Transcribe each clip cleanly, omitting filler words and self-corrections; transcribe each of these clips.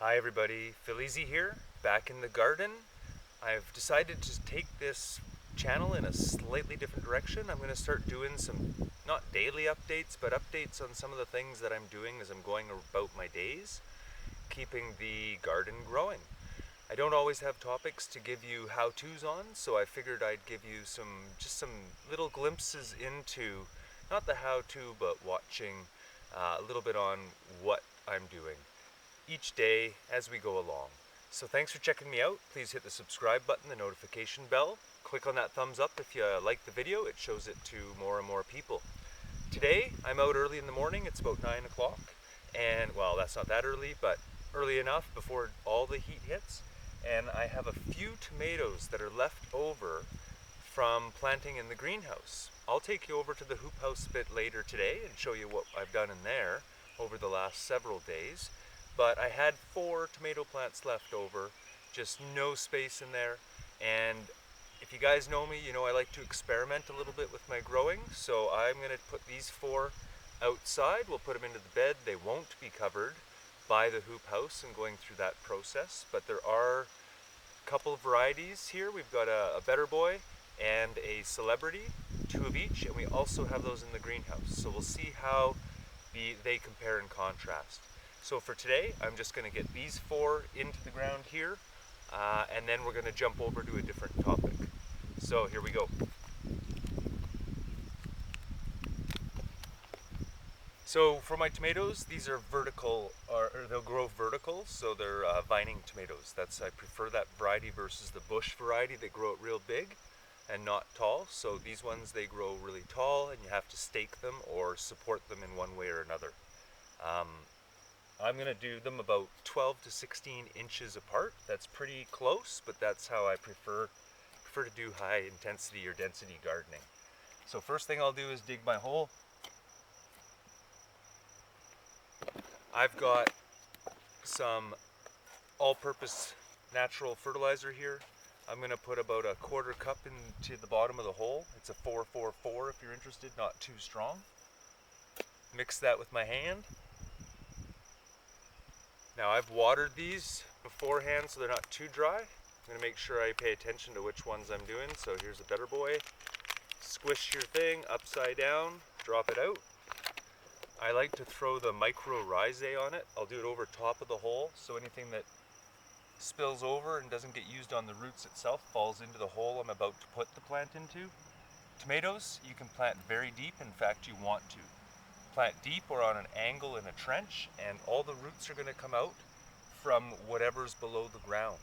Hi everybody, Phil Easi here, back in the garden. I've decided to take this channel in a slightly different direction. I'm going to start doing some, not daily updates, but updates on some of the things that I'm doing as I'm going about my days, keeping the garden growing. I don't always have topics to give you how-tos on, so I figured I'd give you just some little glimpses into, not the how-to, but watching a little bit on what I'm doing each day as we go along. So thanks for checking me out. Please hit the subscribe button, the notification bell. Click on that thumbs up if you like the video. It shows it to more and more people. Today, I'm out early in the morning. It's about 9 o'clock. And, well, that's not that early, but early enough before all the heat hits. And I have a few tomatoes that are left over from planting in the greenhouse. I'll take you over to the hoop house a bit later today and show you what I've done in there over the last several days. But I had 4 tomato plants left over, just no space in there. And if you guys know me, you know I like to experiment a little bit with my growing. So I'm going to put these 4 outside. We'll put them into the bed. They won't be covered by the hoop house and going through that process. But there are a couple of varieties here. We've got a Better Boy and a Celebrity, 2 of each. And we also have those in the greenhouse. So we'll see how they compare and contrast. So for today, I'm just going to get these 4 into the ground here, and then we're going to jump over to a different topic. So here we go. So for my tomatoes, these are vertical, or they'll grow vertical, so they're vining tomatoes. I prefer that variety versus the bush variety that grow it real big and not tall. So these ones, they grow really tall, and you have to stake them or support them in one way or another. I'm going to do them about 12 to 16 inches apart. That's pretty close, but that's how I prefer to do high intensity or density gardening. So first thing I'll do is dig my hole. I've got some all-purpose natural fertilizer here. I'm going to put about a 1/4 cup into the bottom of the hole. It's a 4-4-4 if you're interested, not too strong. Mix that with my hand. Now I've watered these beforehand so they're not too dry. I'm going to make sure I pay attention to which ones I'm doing. So here's a Better Boy. Squish your thing upside down, drop it out. I like to throw the mycorrhizae on it. I'll do it over top of the hole so anything that spills over and doesn't get used on the roots itself falls into the hole I'm about to put the plant into. Tomatoes, you can plant very deep. In fact, you want to. Plant deep or on an angle in a trench, and all the roots are going to come out from whatever's below the ground.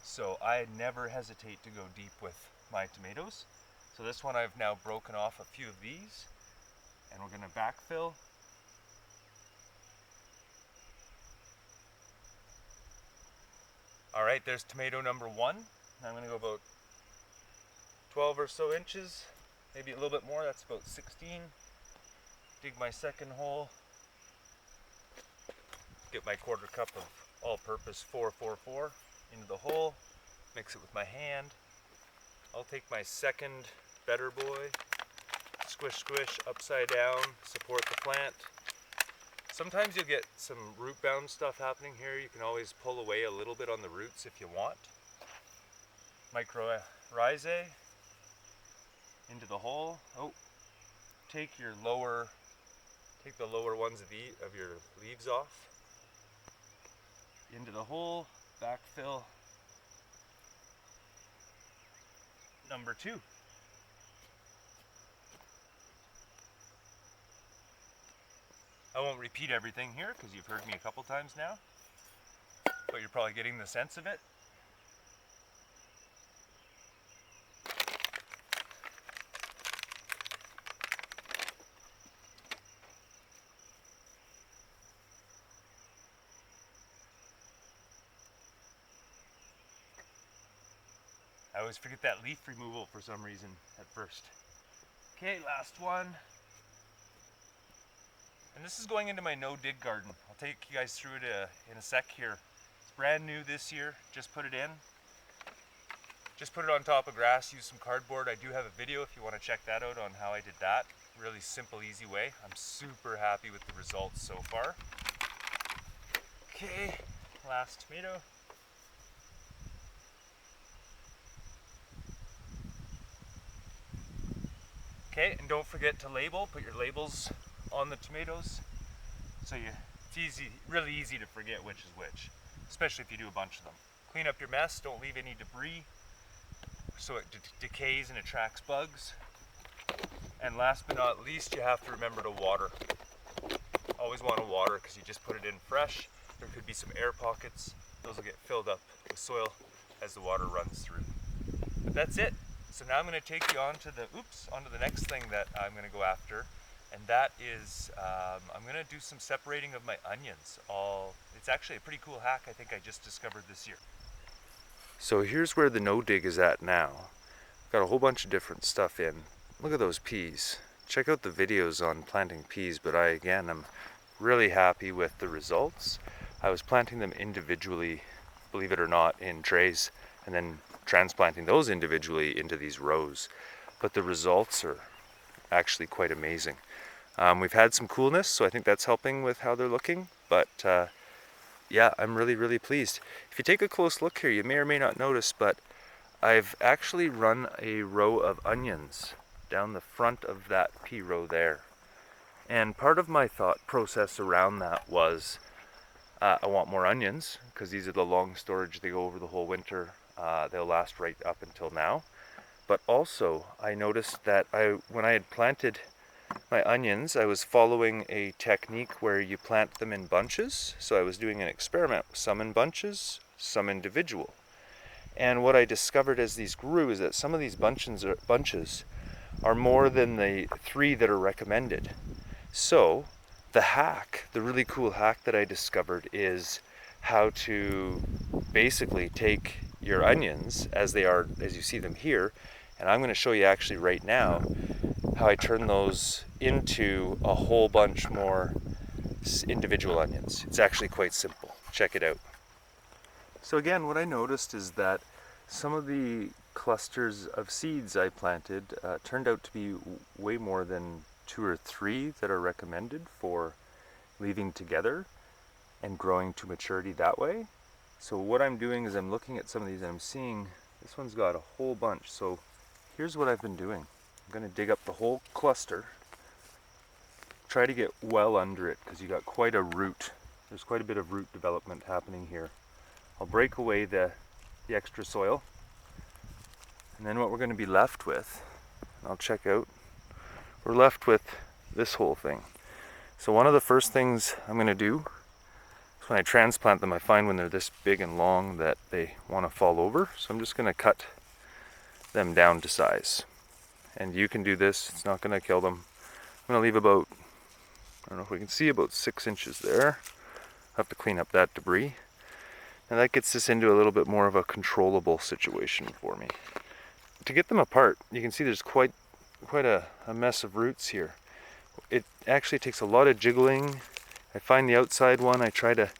So I never hesitate to go deep with my tomatoes. So this one I've now broken off a few of these, and we're going to backfill. All right, there's tomato number 1. I'm going to go about 12 or so inches, maybe a little bit more. That's about 16. Dig my second hole, get my 1/4 cup of all-purpose 4-4-4 into the hole, mix it with my hand. I'll take my second Better Boy, squish squish upside down, support the plant. Sometimes you'll get some root-bound stuff happening here. You can always pull away a little bit on the roots if you want. Mycorrhizae into the hole. Oh, take the lower ones of your leaves off. Into the hole, backfill. Number 2. I won't repeat everything here because you've heard me a couple times now, but you're probably getting the sense of it. I always forget that leaf removal for some reason at first. Okay, last one. And this is going into my no-dig garden. I'll take you guys through it in a sec here. It's brand new this year, just put it in. Just put it on top of grass, use some cardboard. I do have a video if you want to check that out on how I did that. Really simple, easy way. I'm super happy with the results so far. Okay, last tomato. Okay, and don't forget to label. Put your labels on the tomatoes, so it's easy, really easy to forget which is which, especially if you do a bunch of them. Clean up your mess. Don't leave any debris, so it decays and attracts bugs. And last but not least, you have to remember to water. Always want to water because you just put it in fresh. There could be some air pockets. Those will get filled up with soil as the water runs through. But that's it. So now I'm going to take you onto the next thing that I'm going to go after, and that is I'm going to do some separating of my onions. It's actually a pretty cool hack I think I just discovered this year. So here's where the no-dig is at now. Got a whole bunch of different stuff in. Look at those peas. Check out the videos on planting peas, but I'm really happy with the results. I was planting them individually, believe it or not, in trays, and then transplanting those individually into these rows. But the results are actually quite amazing. We've had some coolness, so I think that's helping with how they're looking, but yeah, I'm really pleased. If you take a close look here, you may or may not notice, but I've actually run a row of onions down the front of that pea row there. And part of my thought process around that was I want more onions because these are the long storage. They go over the whole winter. They'll last right up until now. But also I noticed that when I had planted my onions, I was following a technique where you plant them in bunches. So I was doing an experiment, some in bunches, some individual. And what I discovered as these grew is that some of these bunches are more than the 3 that are recommended. So the really cool hack that I discovered is how to basically take your onions as they are, as you see them here, and I'm going to show you actually right now how I turn those into a whole bunch more individual onions. It's actually quite simple. Check it out. So again, what I noticed is that some of the clusters of seeds I planted turned out to be way more than 2 or 3 that are recommended for leaving together and growing to maturity that way. So what I'm doing is I'm looking at some of these and I'm seeing this one's got a whole bunch. So here's what I've been doing. I'm going to dig up the whole cluster, try to get well under it because you got quite a root. There's quite a bit of root development happening here. I'll break away the extra soil, and then what we're going to be left with, I'll check out, we're left with this whole thing. So one of the first things I'm going to do is when I transplant them, I find when they're this big and long that they want to fall over. So I'm just going to cut them down to size. And you can do this, it's not going to kill them. I'm going to leave about, I don't know if we can see, about 6 inches there. I'll have to clean up that debris. And that gets this into a little bit more of a controllable situation for me. To get them apart, you can see there's quite a mess of roots here. It actually takes a lot of jiggling. I find the outside one, I try to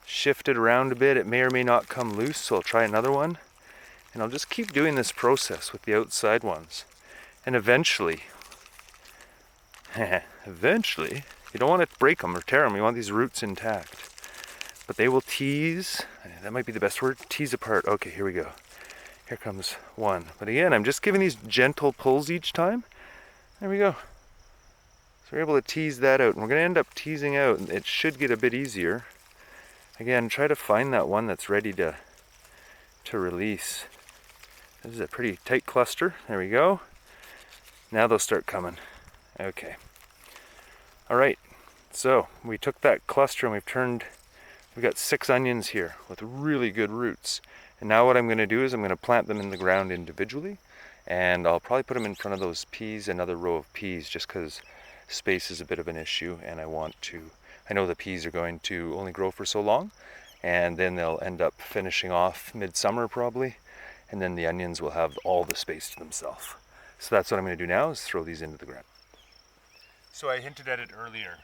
shift it around a bit. It may or may not come loose, so I'll try another one. And I'll just keep doing this process with the outside ones. And eventually, you don't want to break them or tear them. You want these roots intact. But they will tease, that might be the best word, tease apart. Okay, here we go. Here comes one. But again, I'm just giving these gentle pulls each time. There we go. So we're able to tease that out. And we're going to end up teasing out, and it should get a bit easier. Again, try to find that one that's ready to release. This is a pretty tight cluster. There we go. Now they'll start coming. Okay. All right. So we took that cluster and we've got 6 onions here with really good roots. And now what I'm going to do is I'm going to plant them in the ground individually, and I'll probably put them in front of those peas, another row of peas, just because space is a bit of an issue, and I know the peas are going to only grow for so long, and then they'll end up finishing off midsummer probably, and then the onions will have all the space to themselves. So that's what I'm going to do now, is throw these into the ground. So I hinted at it earlier,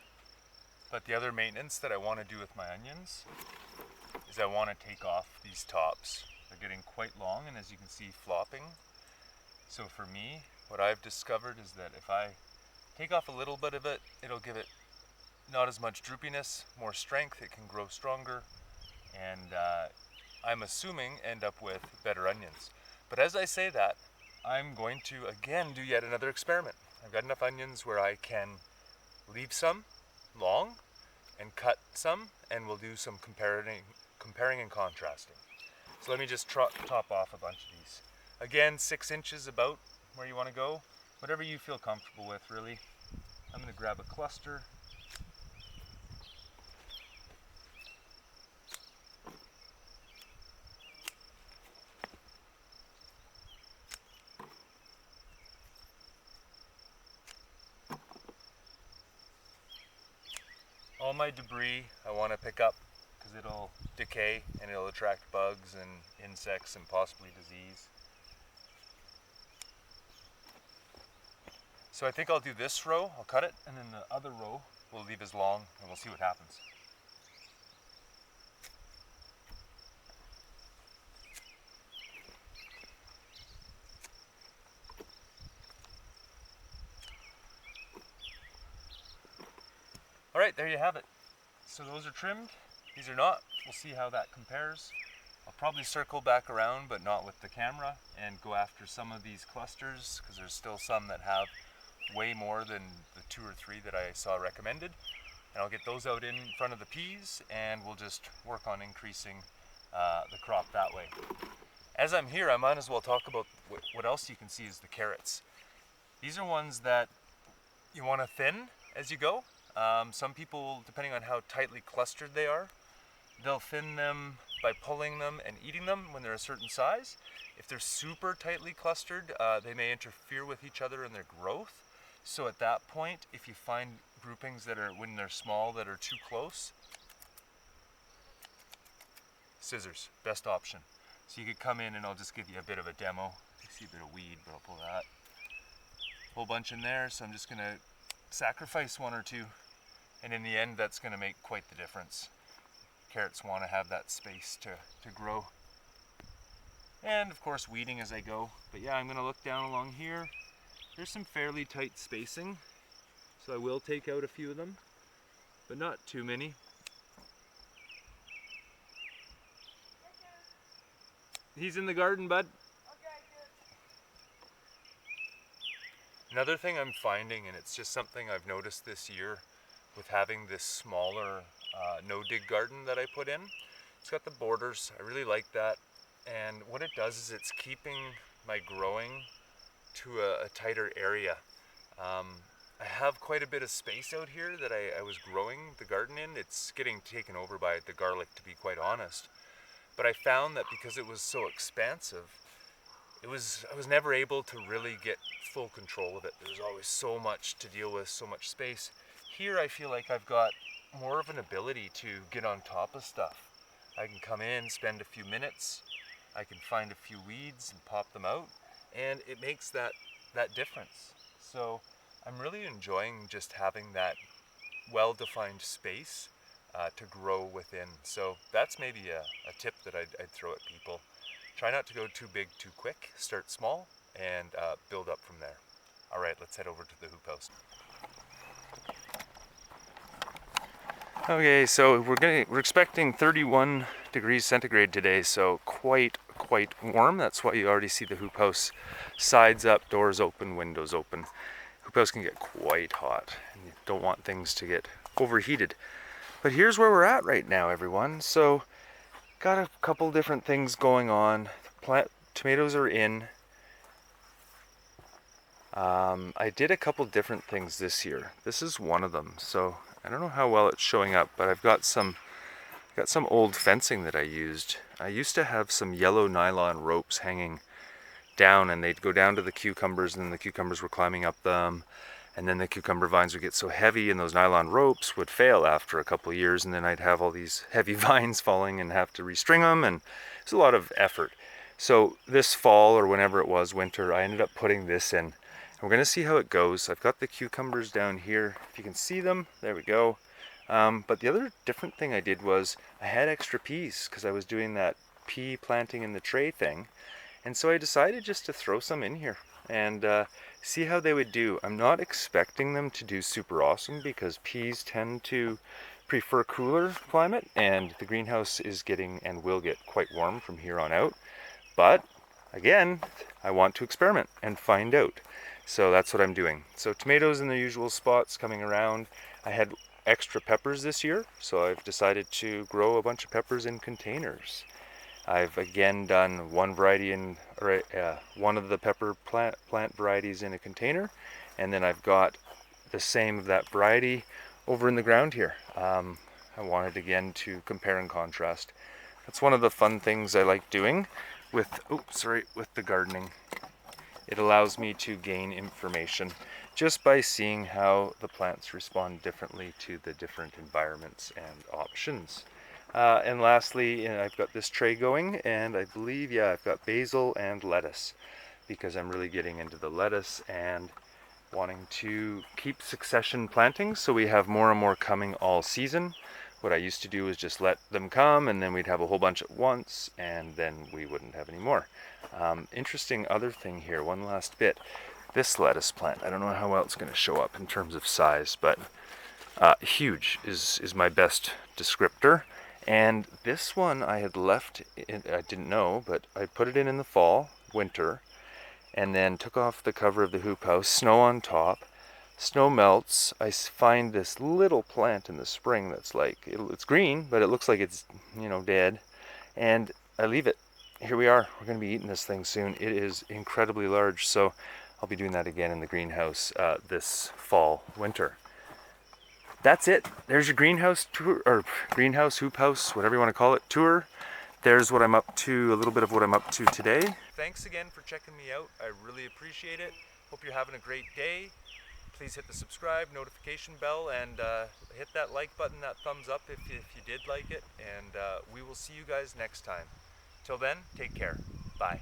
but the other maintenance that I want to do with my onions is I want to take off these tops. They're getting quite long, and as you can see, flopping. So for me, what I've discovered is that if I take off a little bit of it, it'll give it not as much droopiness, more strength, it can grow stronger, and I'm assuming end up with better onions. But as I say that, I'm going to again do yet another experiment. I've got enough onions where I can leave some long and cut some, and we'll do some comparing and contrasting. So let me just top off a bunch of these. Again, 6 inches about where you want to go, whatever you feel comfortable with, really. I'm going to grab a cluster. All my debris I want to pick up because it'll decay and it'll attract bugs and insects and possibly disease. So I think I'll do this row, I'll cut it, and then the other row we'll leave as long and we'll see what happens. All right, there you have it. So those are trimmed, these are not. We'll see how that compares. I'll probably circle back around, but not with the camera, and go after some of these clusters because there's still some that have way more than the 2 or 3 that I saw recommended. And I'll get those out in front of the peas, and we'll just work on increasing the crop that way. As I'm here, I might as well talk about what else you can see is the carrots. These are ones that you want to thin as you go. Some people, depending on how tightly clustered they are, they'll thin them by pulling them and eating them when they're a certain size. If they're super tightly clustered, they may interfere with each other in their growth. So at that point, if you find groupings that are, when they're small, that are too close, scissors, best option. So you could come in and I'll just give you a bit of a demo. You see a bit of weed, but I'll pull that. Whole bunch in there, so I'm just gonna sacrifice 1 or 2. And in the end, that's gonna make quite the difference. Carrots want to have that space to grow. And of course weeding as I go. But yeah, I'm going to look down along here. There's some fairly tight spacing, so I will take out a few of them, but not too many. He's in the garden, bud. Okay, good. Another thing I'm finding, and it's just something I've noticed this year with having this smaller no-dig garden that I put in. It's got the borders, I really like that, and what it does is it's keeping my growing to a tighter area. I have quite a bit of space out here that I was growing the garden in. It's getting taken over by the garlic, to be quite honest. But I found that because it was so expansive, I was never able to really get full control of it. There was always so much to deal with, so much space. Here I feel like I've got more of an ability to get on top of stuff. I can come in, spend a few minutes, I can find a few weeds and pop them out, and it makes that difference. So I'm really enjoying just having that well-defined space to grow within. So that's maybe a tip that I'd throw at people. Try not to go too big too quick, start small, and build up from there. All right, let's head over to the hoop house. Okay, so we're expecting 31 degrees centigrade today, so quite warm. That's why you already see the hoop house sides up, doors open, windows open. Hoop house can get quite hot, and you don't want things to get overheated. But here's where we're at right now, everyone. So got a couple different things going on. Tomatoes are in. I did a couple different things this year. This is one of them. So I don't know how well it's showing up, but I've got some old fencing that I used. I used to have some yellow nylon ropes hanging down, and they'd go down to the cucumbers, and then the cucumbers were climbing up them, and then the cucumber vines would get so heavy and those nylon ropes would fail after a couple of years, and then I'd have all these heavy vines falling and have to restring them, and it's a lot of effort. So this fall, or whenever it was, winter, I ended up putting this in. We're going to see how it goes. I've got the cucumbers down here. If you can see them, there we go. But the other different thing I did was I had extra peas because I was doing that pea planting in the tray thing. And so I decided just to throw some in here and see how they would do. I'm not expecting them to do super awesome because peas tend to prefer cooler climate, and the greenhouse is getting and will get quite warm from here on out. But again, I want to experiment and find out. So that's what I'm doing. So tomatoes in the usual spots coming around. I had extra peppers this year, so I've decided to grow a bunch of peppers in containers. I've again done one variety one of the pepper plant varieties in a container, and then I've got the same of that variety over in the ground here. I wanted again to compare and contrast. That's one of the fun things I like doing with the gardening. It allows me to gain information just by seeing how the plants respond differently to the different environments and options. And lastly, I've got this tray going, and I believe, yeah, I've got basil and lettuce, because I'm really getting into the lettuce and wanting to keep succession plantings so we have more and more coming all season. What I used to do is just let them come, and then we'd have a whole bunch at once, and then we wouldn't have any more. Interesting other thing here, one last bit. This lettuce plant, I don't know how well it's going to show up in terms of size, but huge is my best descriptor. And this one I had left, I didn't know, but I put it in the fall, winter, and then took off the cover of the hoop house, snow on top. Snow melts, I find this little plant in the spring that's like, it's green, but it looks like it's, dead. And I leave it. Here we are. We're going to be eating this thing soon. It is incredibly large, so I'll be doing that again in the greenhouse this fall, winter. That's it. There's your greenhouse tour, or greenhouse, hoop house, whatever you want to call it, tour. There's what I'm up to, a little bit of what I'm up to today. Thanks again for checking me out. I really appreciate it. Hope you're having a great day. Please hit the subscribe, notification bell, and hit that like button, that thumbs up if you did like it. And we will see you guys next time. Till then, take care. Bye.